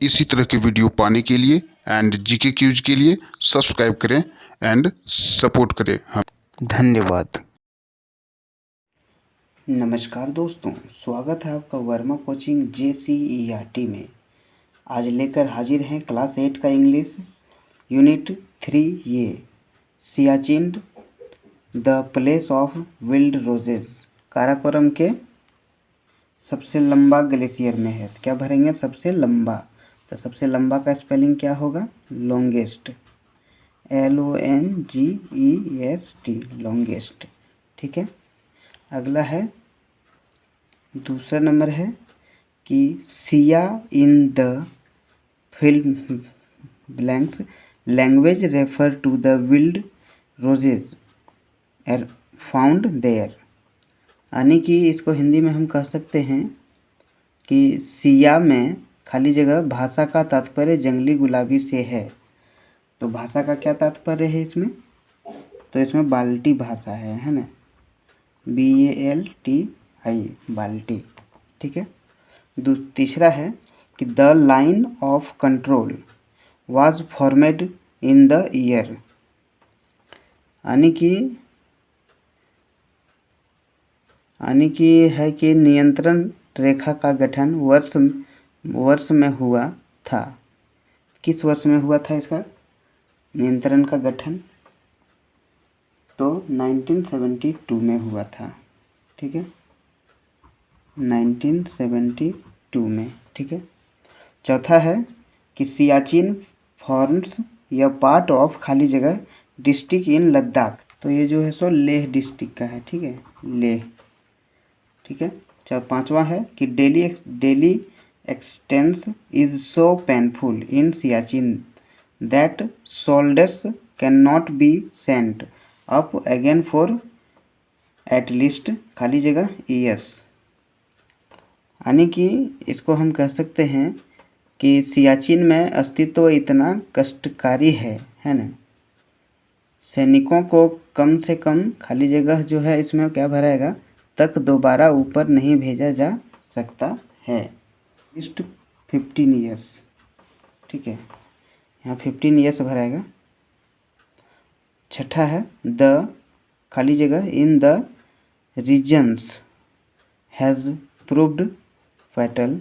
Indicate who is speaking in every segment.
Speaker 1: इसी तरह के वीडियो पाने के लिए एंड जीके क्यूज के लिए सब्सक्राइब करें एंड सपोर्ट करें। धन्यवाद।
Speaker 2: नमस्कार दोस्तों, स्वागत है आपका वर्मा कोचिंग JCERT में। आज लेकर हाजिर हैं क्लास 8 का इंग्लिश यूनिट 3 ये Siachen the place of wild roses Karakoram के सबसे लंबा ग्लेशियर में है। क्या भरेंगे? सबसे लंबा। तो सबसे लंबा का स्पेलिंग क्या होगा? Longest, LONGEST, longest. ठीक है। अगला है, दूसरा नंबर है कि सिया in the film blanks language refer to the wild roses are found there. यानी कि इसको हिंदी में हम कह सकते हैं कि सिया में खाली जगह भाषा का तात्पर्य जंगली गुलाबी से है। तो भाषा का क्या तात्पर्य है इसमें? तो इसमें बाल्टी भाषा है ना, BALTI, बाल्टी। ठीक है। तीसरा है कि the line of control was formed in the year. यानी कि है कि नियंत्रण रेखा का गठन वर्ष में हुआ था। किस वर्ष में हुआ था इसका नियंत्रण का गठन? तो 1972 में हुआ था। ठीक है, 1972 में। ठीक है। चौथा है कि सियाचिन फॉर्म्स या पार्ट ऑफ खाली जगह डिस्ट्रिक्ट इन लद्दाख। तो ये जो है सो लेह डिस्ट्रिक्ट का है। ठीक है, लेह। ठीक है। पांचवा है कि daily expanse is so painful in Siachen that soldiers can not be sent up again for at least खाली जगह ईयर्स। यानी कि इसको हम कह सकते हैं कि सियाचिन में अस्तित्व इतना कष्टकारी है ना, सैनिकों को कम से कम खाली जगह जो है इसमें क्या भराएगा तक दोबारा ऊपर नहीं भेजा जा सकता है। List 15 years. ठीक है, यहाँ 15 ईयर्स भराएगा। छठा है द खाली जगह in the regions has proved fatal.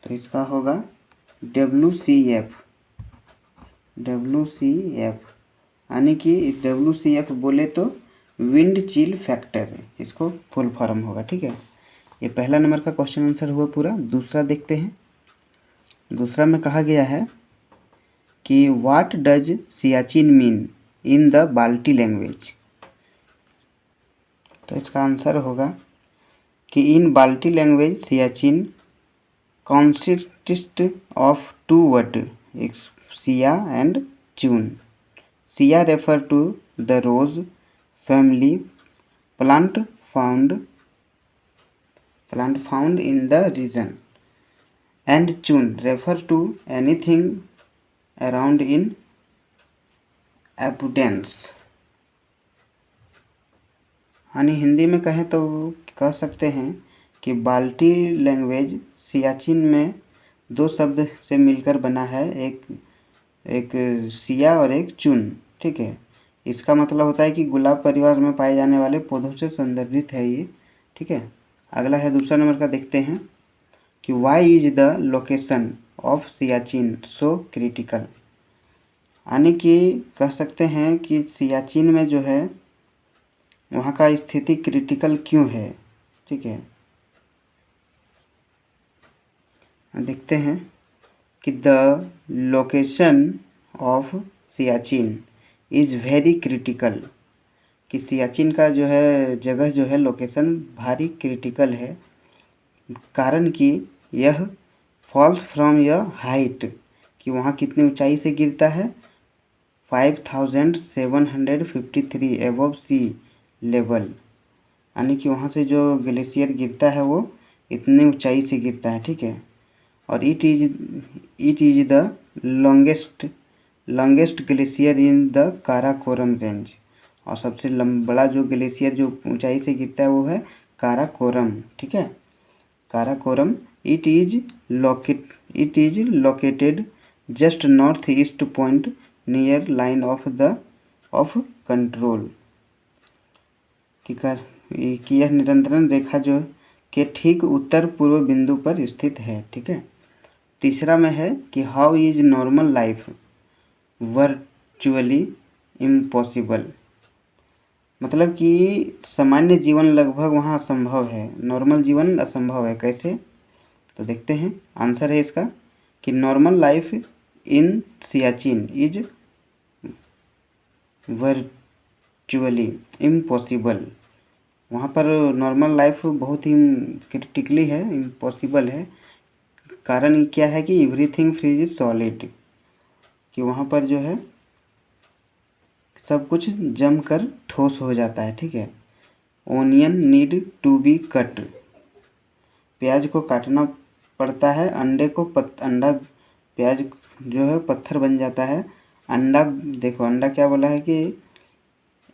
Speaker 2: तो इसका होगा WCF। यानी कि WCF बोले तो विंड चिल फैक्टर, इसको फुल फॉर्म होगा। ठीक है, ये पहला नंबर का क्वेश्चन आंसर हुआ पूरा। दूसरा देखते हैं। दूसरा में कहा गया है कि what does Siachen mean in the Balti language. तो इसका आंसर होगा कि in Balti language Siachen consist of 2 word, एक सिया एंड चून। सिया refer to the rose family plant found in the region, and चून refer to anything around in abundance. यानी हिंदी में कहें तो कह सकते हैं कि बाल्टी लैंग्वेज सियाचिन में 2 शब्द से मिलकर बना है, एक सिया और एक चून। ठीक है, इसका मतलब होता है कि गुलाब परिवार में पाए जाने वाले पौधों से संदर्भित है ये। ठीक है। अगला है दूसरा नंबर का, देखते हैं कि why is the location of Siachen so critical. यानी कि कह सकते हैं कि सियाचिन में जो है वहाँ का स्थिति क्रिटिकल क्यों है। ठीक है, देखते हैं कि the location of Siachen is very critical, कि सियाचिन का जो है जगह जो है लोकेशन भारी क्रिटिकल है। कारण कि यह फॉल्स फ्रॉम यह हाइट, कि वहाँ कितनी ऊंचाई से गिरता है 5753 एबव सी लेवल। यानी कि वहाँ से जो ग्लेशियर गिरता है वो इतनी ऊंचाई से गिरता है। ठीक है, और it is the longest glacier in the Karakoram range. और सबसे बड़ा जो ग्लेशियर जो ऊंचाई से गिरता है वो है काराकोरम। ठीक है, Karakoram, it is located just northeast point near line of control, कि यह नियंत्रण रेखा जो के ठीक उत्तर पूर्व बिंदु पर स्थित है। ठीक है। तीसरा में है कि how is normal life virtually impossible, मतलब कि सामान्य जीवन लगभग वहाँ असंभव है, नॉर्मल जीवन असंभव है। कैसे, तो देखते हैं। आंसर है इसका कि normal life in Siachen is virtually impossible, वहाँ पर नॉर्मल लाइफ बहुत ही क्रिटिकली है, इम्पॉसिबल है। कारण क्या है कि एवरीथिंग फ्रीज सॉलिड, कि वहाँ पर जो है सब कुछ जम कर ठोस हो जाता है। ठीक है। Onion need to be cut, प्याज को काटना पड़ता है। अंडा प्याज जो है पत्थर बन जाता है। अंडा, देखो अंडा क्या बोला है कि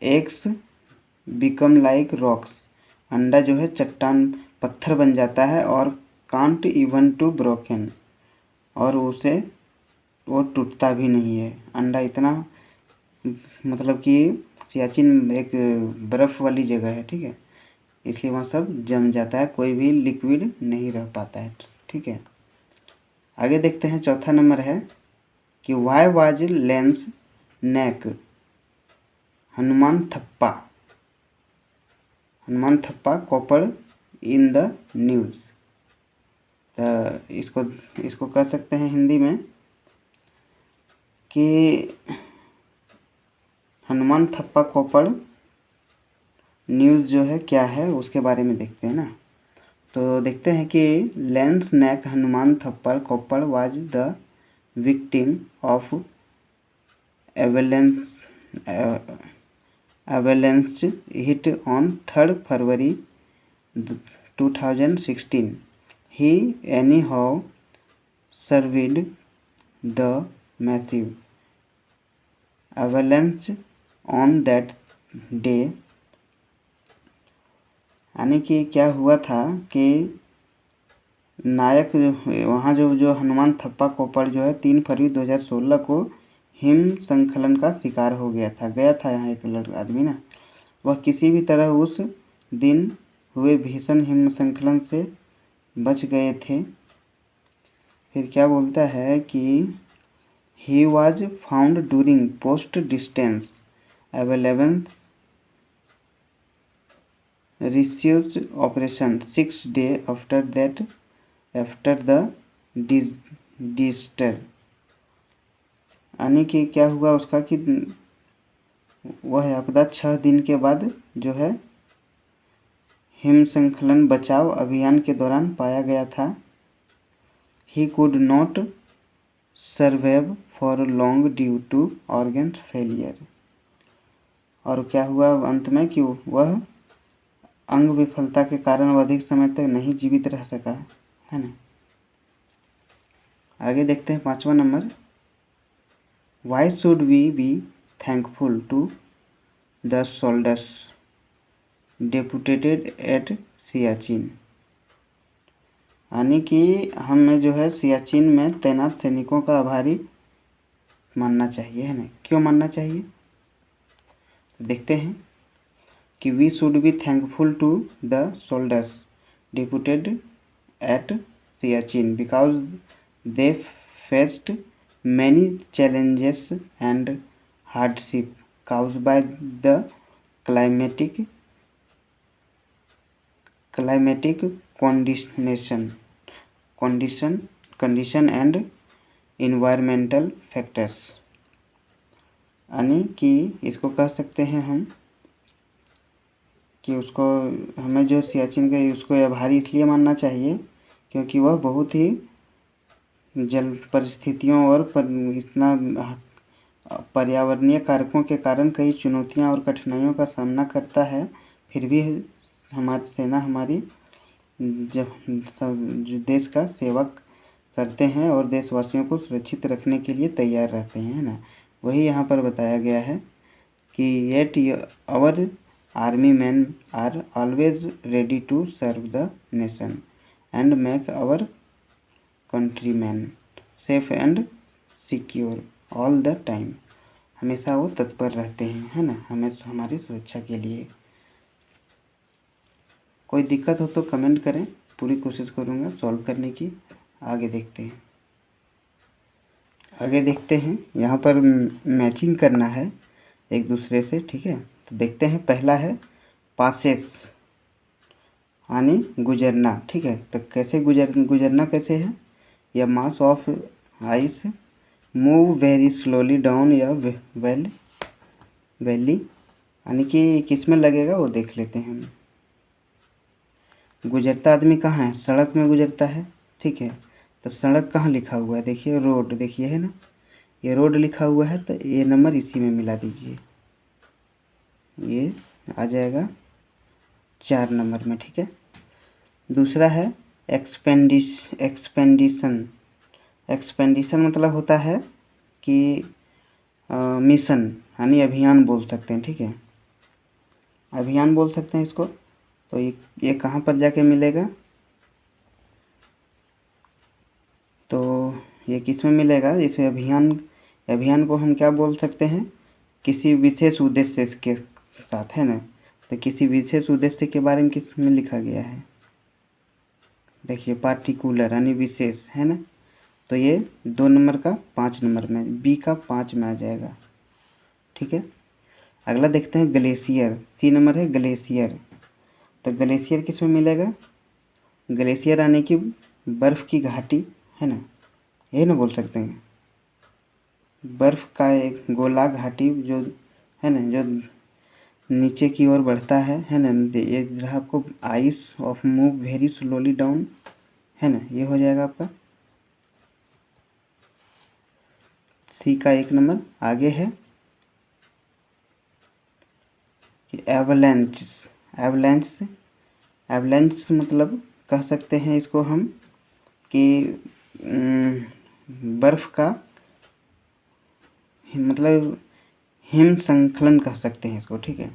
Speaker 2: एग्स बिकम लाइक रॉक्स, अंडा जो है चट्टान पत्थर बन जाता है। और कांट इवन टू ब्रोकन, और उसे वो टूटता भी नहीं है। अंडा इतना, मतलब कि सियाचिन एक बर्फ़ वाली जगह है। ठीक है, इसलिए वहाँ सब जम जाता है, कोई भी लिक्विड नहीं रह पाता है। ठीक है। आगे देखते हैं। चौथा नंबर है कि why was lance Naik Hanumanthappa Koppad in the news. तो इसको कह सकते हैं हिंदी में कि हनुमान थप्पा कॉपर न्यूज़ जो है क्या है उसके बारे में देखते हैं ना। तो देखते हैं कि लेंस नेक हनुमान थप्पड़ copper was the victim of avalanche hit on 3rd February 2016. He anyhow survived the massive avalanche on that day. यानी कि क्या हुआ था कि नायक वहाँ जो हनुमान थप्पा कोपड़ जो है 3 फरवरी 2016 को हिम संकलन का शिकार हो गया था यहाँ एक आदमी ना, वह किसी भी तरह उस दिन हुए भीषण हिम संकलन से बच गए थे। फिर क्या बोलता है कि he was found during post distance available rescue operation 6 days after the disaster. यानी कि क्या हुआ उसका कि वह आपदा 6 दिन के बाद जो है हिम संकलन बचाव अभियान के दौरान पाया गया था। He could not survive for long due to organ failure. और क्या हुआ अंत में कि वह अंग विफलता के कारण वह अधिक समय तक नहीं जीवित रह सका, है ना। आगे देखते हैं 5वां number. Why should we be thankful to the soldiers deputed at Siachen. यानी कि हमें जो है सियाचिन में तैनात सैनिकों का आभारी मानना चाहिए, है ना। क्यों मानना चाहिए, तो देखते हैं कि we should be thankful to the soldiers deputed at Siachen because they faced many challenges and hardship caused by the climatic condition and environmental factors। यानी कि इसको कह सकते हैं हम कि हमें जो सियाचिन का उसको आभारी इसलिए मानना चाहिए क्योंकि वह बहुत ही जल परिस्थितियों और इतना पर्यावरणीय कारकों के कारण कई चुनौतियां और कठिनाइयों का सामना करता है, फिर भी हमारी सेना हमारी जो देश का सेवा करते हैं और देशवासियों को सुरक्षित रखने के लिए तैयार रहते हैं, है ना। वही यहाँ पर बताया गया है कि yet our army man are always ready to serve the nation. And make our countryman safe and secure all the time. हमेशा वो तत्पर रहते हैं, है ना, हमें हमारी सुरक्षा के लिए। कोई दिक्कत हो तो कमेंट करें, पूरी कोशिश करूँगा सॉल्व करने की। आगे देखते हैं, यहाँ पर मैचिंग करना है एक दूसरे से, ठीक है। तो देखते हैं, पहला है पासेस यानी गुजरना, ठीक है। तो कैसे गुजरना कैसे है, या mass of ice move very slowly down या वैली, यानी कि किस में लगेगा वो देख लेते हैं हम। गुजरता आदमी कहाँ है, सड़क में गुजरता है, ठीक है। तो सड़क कहाँ लिखा हुआ है, देखिए रोड, देखिए है ना, ये रोड लिखा हुआ है, तो ये नंबर इसी में मिला दीजिए, ये आ जाएगा 4 नंबर में, ठीक है। दूसरा है एक्सपेंडिशन मतलब होता है कि मिशन यानी अभियान बोल सकते हैं, ठीक है, अभियान बोल सकते हैं इसको। तो ये कहाँ पर जाके मिलेगा, तो ये किस में मिलेगा, इसमें अभियान को हम क्या बोल सकते हैं, किसी विशेष उद्देश्य के साथ, है ना। तो किसी विशेष उद्देश्य के बारे में किस में लिखा गया है, देखिए पार्टिकुलर यानी विशेष, है ना। तो ये 2 नंबर का 5 नंबर में, बी का 5 में आ जाएगा, ठीक है। अगला देखते हैं ग्लेशियर, सी नंबर है ग्लेशियर। तो ग्लेशियर किस में मिलेगा, ग्लेशियर यानी कि बर्फ़ की घाटी, है ना, यही ना बोल सकते हैं, बर्फ़ का एक गोला घाटी जो है ना, जो नीचे की ओर बढ़ता है ना। ये रहा आपको ice of move very slowly down, है ना, ये हो जाएगा आपका सी का 1 नंबर। आगे है कि एवलेंच मतलब कह सकते हैं इसको हम कि बर्फ़ का मतलब हिम संकलन कह सकते हैं इसको, ठीक है।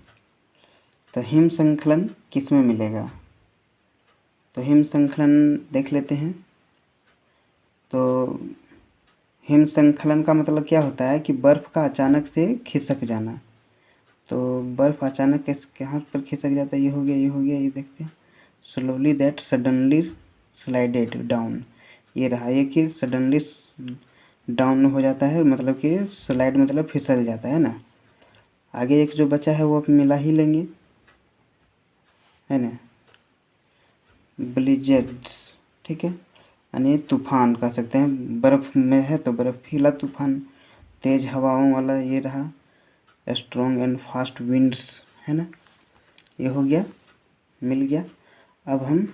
Speaker 2: तो हिम संकलन किस में मिलेगा, तो हिम संकलन देख लेते हैं। तो हिम संकलन का मतलब क्या होता है कि बर्फ़ का अचानक से खिसक जाना। तो बर्फ़ अचानक कहाँ पर खिसक जाता है, ये हो गया, ये देखते हैं, slowly that suddenly slided down, ये रहा, ये कि सडनली डाउन हो जाता है, मतलब कि स्लाइड मतलब फिसल जाता है ना। आगे एक जो बचा है वो आप मिला ही लेंगे, है ना, ब्लिजर्ड्स, ठीक है, यानी तूफान कह सकते हैं, बर्फ़ में है तो बर्फीला तूफान, तेज़ हवाओं वाला, ये रहा स्ट्रॉन्ग एंड फास्ट विंड्स, है ना, ये हो गया, मिल गया। अब हम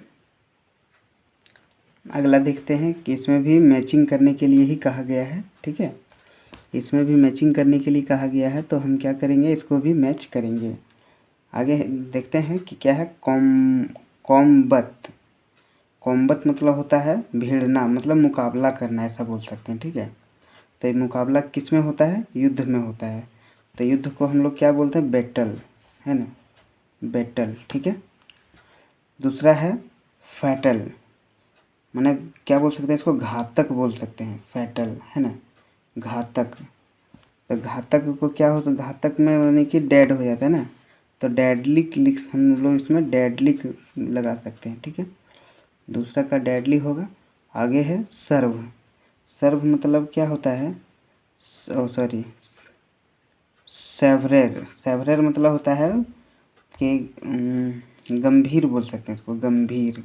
Speaker 2: अगला देखते हैं कि इसमें भी मैचिंग करने के लिए ही कहा गया है, ठीक है, इसमें भी मैचिंग करने के लिए कहा गया है। तो हम क्या करेंगे, इसको भी मैच करेंगे। आगे देखते हैं कि क्या है, कॉम्बत मतलब होता है भिड़ना, मतलब मुकाबला करना, ऐसा बोल सकते हैं, ठीक है। तो ये मुकाबला किस में होता है, युद्ध में होता है। तो युद्ध को हम लोग क्या बोलते हैं, बैटल, है ना, बैटल, ठीक है। दूसरा है फैटल, माने क्या बोल सकते हैं इसको, घातक बोल सकते हैं, फैटल, है ना, घातक। तो घातक को क्या होता है, घातक में यानी कि डेड हो जाता है ना, तो डेडली हम लोग इसमें डेडली लगा सकते हैं, ठीक है। दूसरा का डेडली होगा। आगे है सर्व मतलब क्या होता है, सॉरी, सेवरेर मतलब होता है कि गंभीर बोल सकते हैं इसको, गंभीर।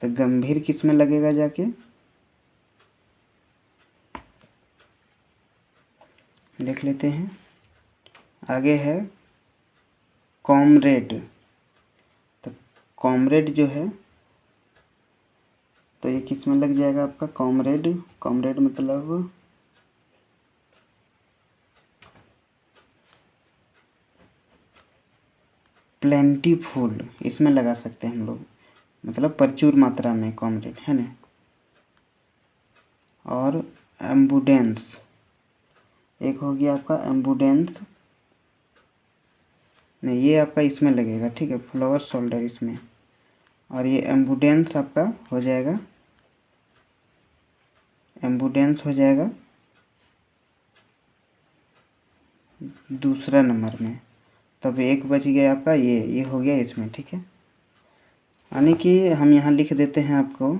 Speaker 2: तो गंभीर किस में लगेगा जाके, देख लेते हैं। आगे है कॉमरेड। तो कॉमरेड जो है, तो ये किस में लग जाएगा आपका, कॉमरेड मतलब प्लेंटीफुल, इसमें लगा सकते हैं हम लोग, मतलब प्रचुर मात्रा में, कॉमरेड, है ना। और एम्बुडेंस, एक हो गया आपका एम्बुडेंस, नहीं ये आपका इसमें लगेगा, ठीक है, फ्लावर शोल्डर इसमें, और ये एम्बुडेंस आपका हो जाएगा, एम्बुडेंस हो जाएगा दूसरा नंबर में। तब एक बच गया आपका ये हो गया इसमें, ठीक है। यानी कि हम यहाँ लिख देते हैं आपको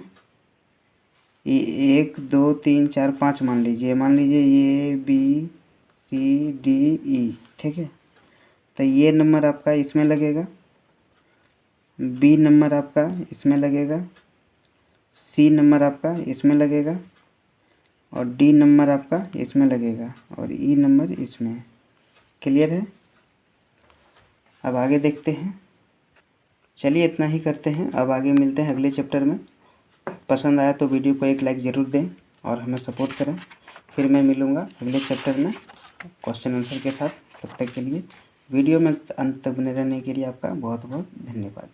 Speaker 2: 1 2 3 4 5 मान लीजिए ये B C D E, ठीक है। तो ये नंबर आपका इसमें लगेगा, B नंबर आपका इसमें लगेगा, C नंबर आपका इसमें लगेगा और D नंबर आपका इसमें लगेगा और E नंबर इसमें। क्लियर है? अब आगे देखते हैं। चलिए इतना ही करते हैं, अब आगे मिलते हैं अगले चैप्टर में। पसंद आया तो वीडियो को एक लाइक ज़रूर दें और हमें सपोर्ट करें। फिर मैं मिलूँगा अगले चैप्टर में क्वेश्चन आंसर के साथ। तब तक के लिए वीडियो में अंत तक बने रहने के लिए आपका बहुत बहुत धन्यवाद।